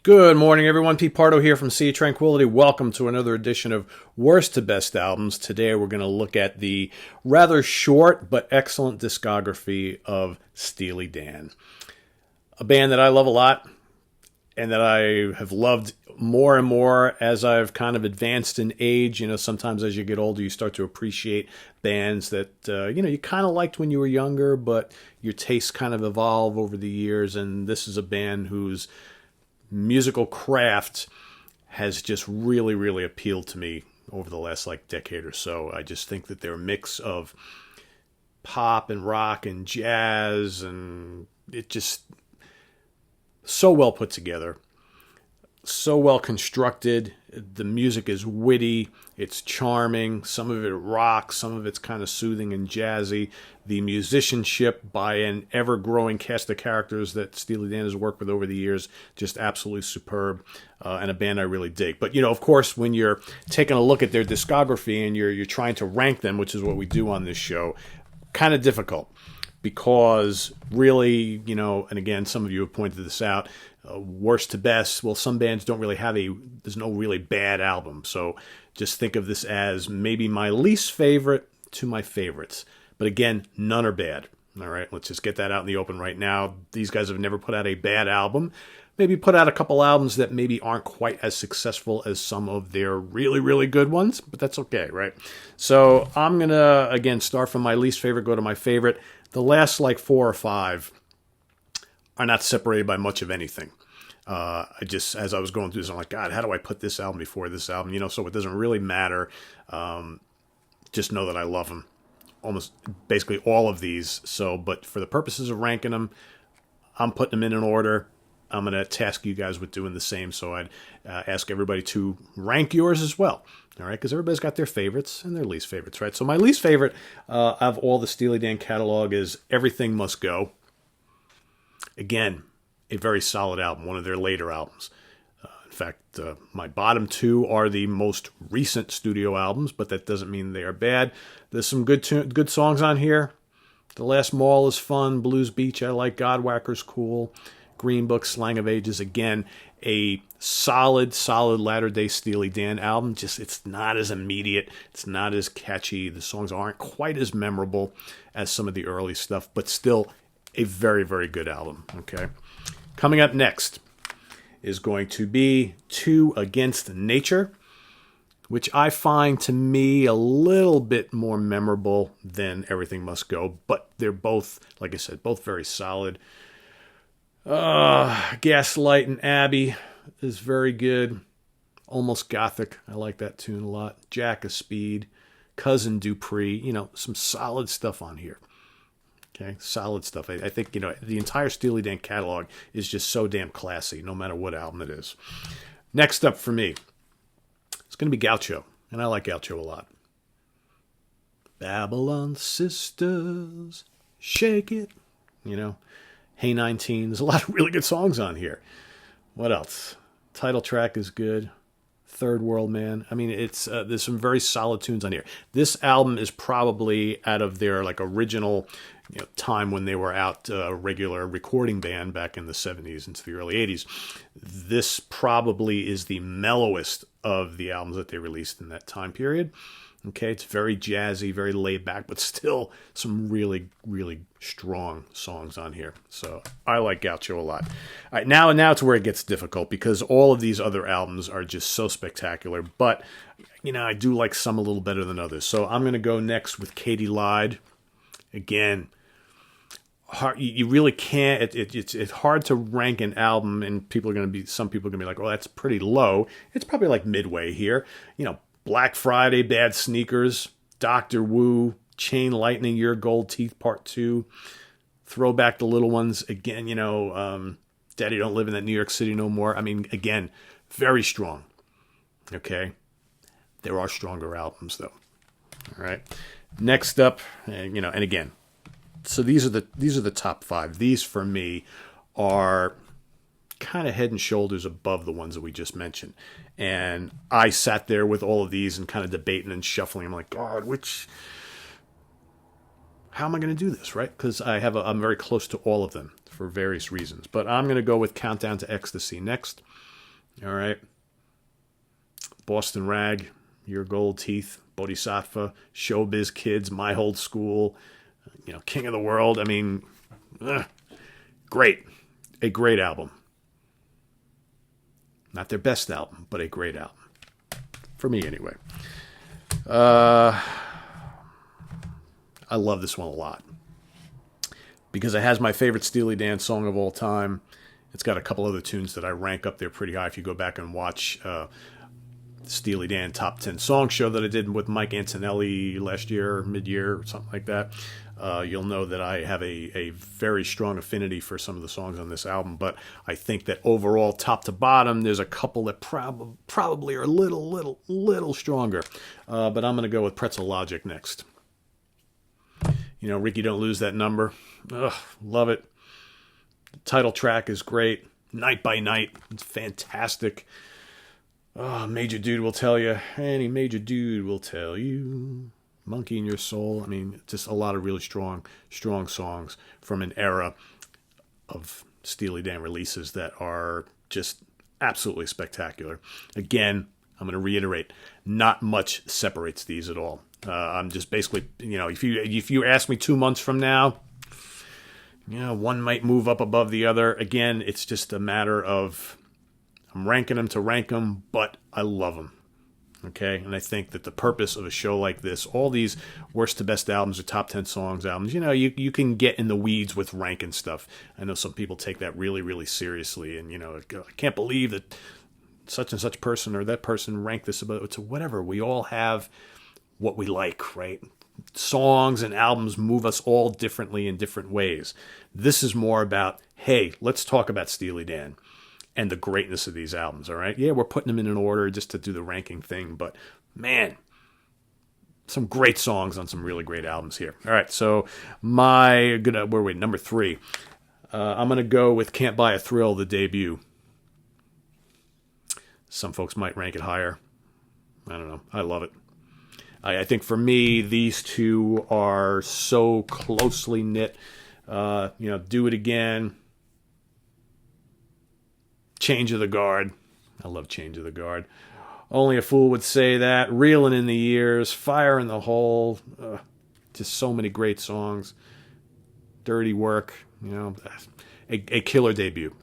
Good morning, everyone. Pete Pardo here from Sea of Tranquility. Welcome to another edition of Worst to Best Albums. Today we're going to look at the rather short but excellent discography of Steely Dan. A band that I love a lot and that I have loved more and more as I've kind of advanced in age. You know, sometimes as you get older, you start to appreciate bands that, you kind of liked when you were younger, but your tastes kind of evolve over the years. And this is a band whose musical craft has just really appealed to me over the last decade or so. I just think that their mix of pop and rock and jazz, and it just so well put together, so well constructed. The music is witty, it's charming, some of it rocks, some of it's kind of soothing and jazzy. The musicianship by an ever-growing cast of characters that Steely Dan has worked with over the years, just absolutely superb, and a band I really dig. But, of course, when you're taking a look at their discography and you're trying to rank them, which is what we do on this show, kind of difficult. Because really, and again, some of you have pointed this out, worst to best, well, some bands don't really have there's no really bad album. So just think of this as maybe my least favorite to my favorites. But again, none are bad. All right, let's just get that out in the open right now. These guys have never put out a bad album. Maybe put out a couple albums that maybe aren't quite as successful as some of their really good ones, but that's okay, right? So I'm going to, again, start from my least favorite, go to my favorite. The last 4 or 5 are not separated by much of anything. As I was going through this, I'm like, God, how do I put this album before this album? So it doesn't really matter. Just know that I love them. Almost basically all of these. But for the purposes of ranking them, I'm putting them in an order. I'm going to task you guys with doing the same. So I'd ask everybody to rank yours as well. All right, because everybody's got their favorites and their least favorites, right? So my least favorite of all the Steely Dan catalog is Everything Must Go. Again, a very solid album, one of their later albums. In fact, my bottom 2 are the most recent studio albums, but that doesn't mean they are bad. There's some good songs on here. The Last Mall is fun. Blues Beach, I like. Godwhacker's cool. Green Book, Slang of Ages, again, a solid latter-day Steely Dan album. Just, it's not as immediate. It's not as catchy. The songs aren't quite as memorable as some of the early stuff, but still a very good album, okay? Coming up next is going to be Two Against Nature, which I find to me a little bit more memorable than Everything Must Go, but they're both, like I said, both very solid. Gaslight and Abbey is very good. Almost Gothic. I like that tune a lot. Jack of Speed. Cousin Dupree. Some solid stuff on here. Okay, solid stuff. I think, the entire Steely Dan catalog is just so damn classy, no matter what album it is. Next up for me, it's going to be Gaucho. And I like Gaucho a lot. Babylon Sisters, Shake It. Hey 19, there's a lot of really good songs on here. What else? Title track is good. Third World Man. I mean, it's there's some very solid tunes on here. This album is probably out of their original time when they were out a regular recording band back in the 70s into the early 80s. This probably is the mellowest of the albums that they released in that time period. Okay, it's very jazzy, very laid back, but still some really strong songs on here. So I like Gaucho a lot. All right, now it's where it gets difficult because all of these other albums are just so spectacular. But, I do like some a little better than others. So I'm going to go next with Katie Lied. Again, you really can't. It's hard to rank an album, and some people are going to be like, "Oh, that's pretty low." It's probably midway here. Black Friday, Bad Sneakers, Dr. Wu, Chain Lightning, Your Gold Teeth Part 2, Throwback the Little Ones, again, Daddy Don't Live in That New York City No More. I mean, again, very strong, okay? There are stronger albums, though, all right? Next up, and again, so these are the top 5. These, for me, are kind of head and shoulders above the ones that we just mentioned. And I sat there with all of these and kind of debating and shuffling. I'm like, God, how am I going to do this, right? Because I'm very close to all of them for various reasons. But I'm going to go with Countdown to Ecstasy next. All right. Boston Rag, Your Gold Teeth, Bodhisattva, Showbiz Kids, My Old School, King of the World. I mean, great. A great album. Not their best album, but a great album. For me, anyway. I love this one a lot. Because it has my favorite Steely Dan song of all time. It's got a couple other tunes that I rank up there pretty high. If you go back and watch Steely Dan Top 10 Song Show that I did with Mike Antonelli last year, mid-year, or something like that, you'll know that I have a very strong affinity for some of the songs on this album. But I think that overall, top to bottom, there's a couple that probably are a little stronger. But I'm going to go with Pretzel Logic next. Ricky Don't Lose That Number. Ugh, love it. The title track is great. Night by Night. It's fantastic. Oh, Major Dude Will Tell You. Any Major Dude will tell you. Monkey in Your Soul. I mean, just a lot of really strong songs from an era of Steely Dan releases that are just absolutely spectacular. Again, I'm going to reiterate, not much separates these at all. I'm just basically, if you ask me 2 months from now, one might move up above the other. Again, it's just a matter of I'm ranking them to rank them, but I love them. Okay, and I think that the purpose of a show like this, all these worst to best albums or top 10 songs albums, you can get in the weeds with ranking stuff. I know some people take that really, really seriously, and I can't believe that such and such person or that person ranked this about. It's whatever. We all have what we like, right? Songs and albums move us all differently in different ways. This is more about, hey, let's talk about Steely Dan and the greatness of these albums, all right? Yeah, we're putting them in an order just to do the ranking thing, but man, some great songs on some really great albums here. All right, so number 3. I'm going to go with Can't Buy a Thrill, the debut. Some folks might rank it higher. I don't know. I love it. I think for me, these two are so closely knit. Do It Again. Change of the Guard. I love Change of the Guard. Only a Fool Would Say That. Reeling in the Years. Fire in the Hole. Just so many great songs. Dirty Work. A killer debut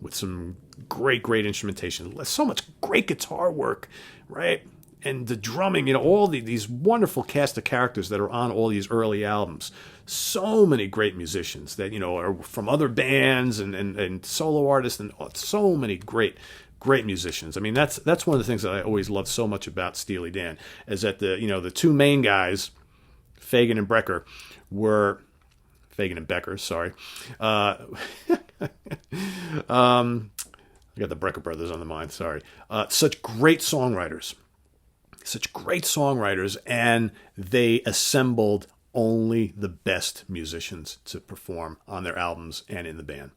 with some great instrumentation. So much great guitar work, right? And the drumming, all these wonderful cast of characters that are on all these early albums. So many great musicians that, are from other bands and solo artists, and so many great musicians. I mean, that's one of the things that I always loved so much about Steely Dan, is that the two main guys, Fagan and Becker, sorry. I got the Brecker brothers on the mind, sorry. Such great songwriters, and they assembled only the best musicians to perform on their albums and in the band.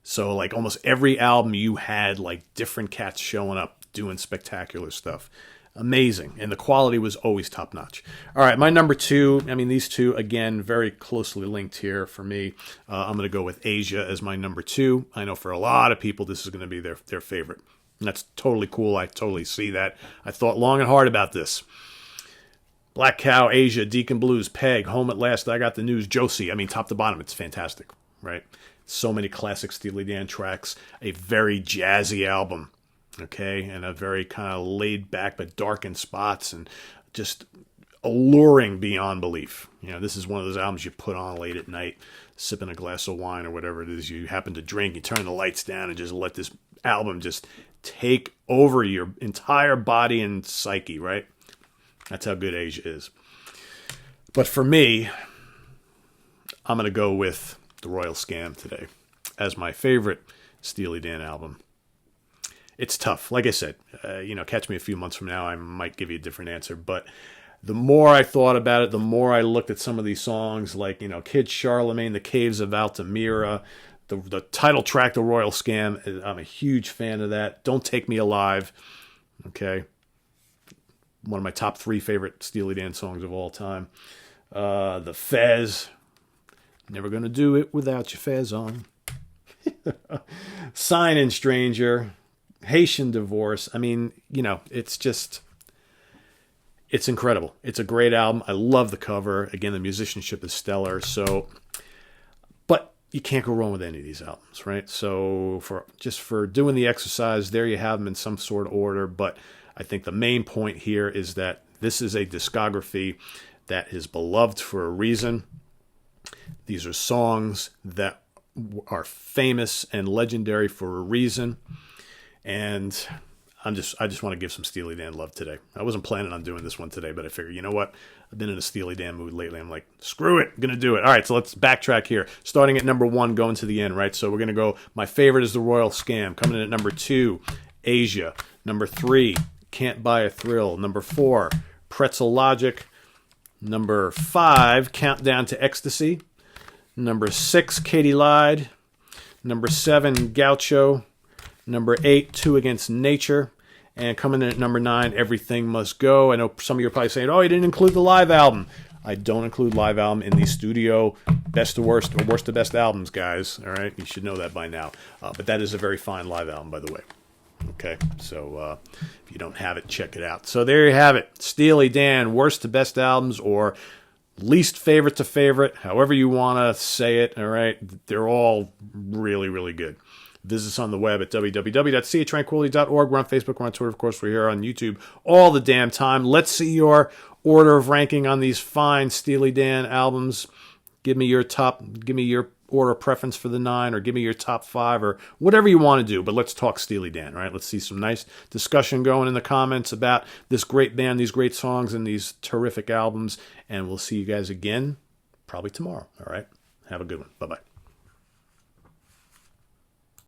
So like almost every album you had like different cats showing up doing spectacular stuff. Amazing. And the quality was always top notch. All right, my number 2, these two, again, very closely linked here for me. I'm going to go with Asia as my number 2. I know for a lot of people this is going to be their favorite. And that's totally cool. I totally see that. I thought long and hard about this. Black Cow, Asia, Deacon Blues, Peg, Home at Last, I Got the News, Josie. Top to bottom, it's fantastic, right? So many classic Steely Dan tracks, a very jazzy album, okay? And a very kind of laid back but dark in spots and just alluring beyond belief. This is one of those albums you put on late at night, sipping a glass of wine or whatever it is you happen to drink. You turn the lights down and just let this album just take over your entire body and psyche, right? That's how good Asia is. But for me, I'm going to go with The Royal Scam today as my favorite Steely Dan album. It's tough. Like I said, catch me a few months from now, I might give you a different answer. But the more I thought about it, the more I looked at some of these songs, like, Kid Charlemagne, The Caves of Altamira, the title track, The Royal Scam. I'm a huge fan of that. Don't Take Me Alive. Okay. One of my top 3 favorite Steely Dan songs of all time. The Fez. Never Gonna Do It Without Your Fez On. Sign In Stranger. Haitian Divorce. I mean, you know, it's incredible. It's a great album. I love the cover. Again, the musicianship is stellar. So, but you can't go wrong with any of these albums, right? So for doing the exercise, there you have them in some sort of order. But I think the main point here is that this is a discography that is beloved for a reason. These are songs that are famous and legendary for a reason. And I just want to give some Steely Dan love today. I wasn't planning on doing this one today, but I figured, you know what? I've been in a Steely Dan mood lately. I'm like, screw it, I'm going to do it. All right, so let's backtrack here. Starting at number 1, going to the end, right? So we're going to go, my favorite is The Royal Scam. Coming in at number 2, Asia. Number 3, Can't Buy a Thrill. Number 4, Pretzel Logic. Number 5, Countdown to Ecstasy. Number 6, Katie Lied. Number 7, Gaucho. Number 8, Two Against Nature. And coming in at number 9, Everything Must Go. I know some of you are probably saying, oh, you didn't include the live album. I don't include live album in the studio best to worst or worst to best albums, guys. All right, you should know that by now. But that is a very fine live album, by the way. Okay, so if you don't have it, check it out. So there you have it. Steely Dan, worst to best albums or least favorite to favorite, however you want to say it. All right, they're all really, really good. Visit us on the web at www.seatranquility.org. We're on Facebook, we're on Twitter, of course, we're here on YouTube all the damn time. Let's see your order of ranking on these fine Steely Dan albums. Give me your order of preference for the 9, or give me your top 5, or whatever you want to do. But let's talk Steely Dan, right? Let's see some nice discussion going in the comments about this great band, these great songs, and these terrific albums. And we'll see you guys again probably tomorrow, all right? Have a good one. Bye-bye.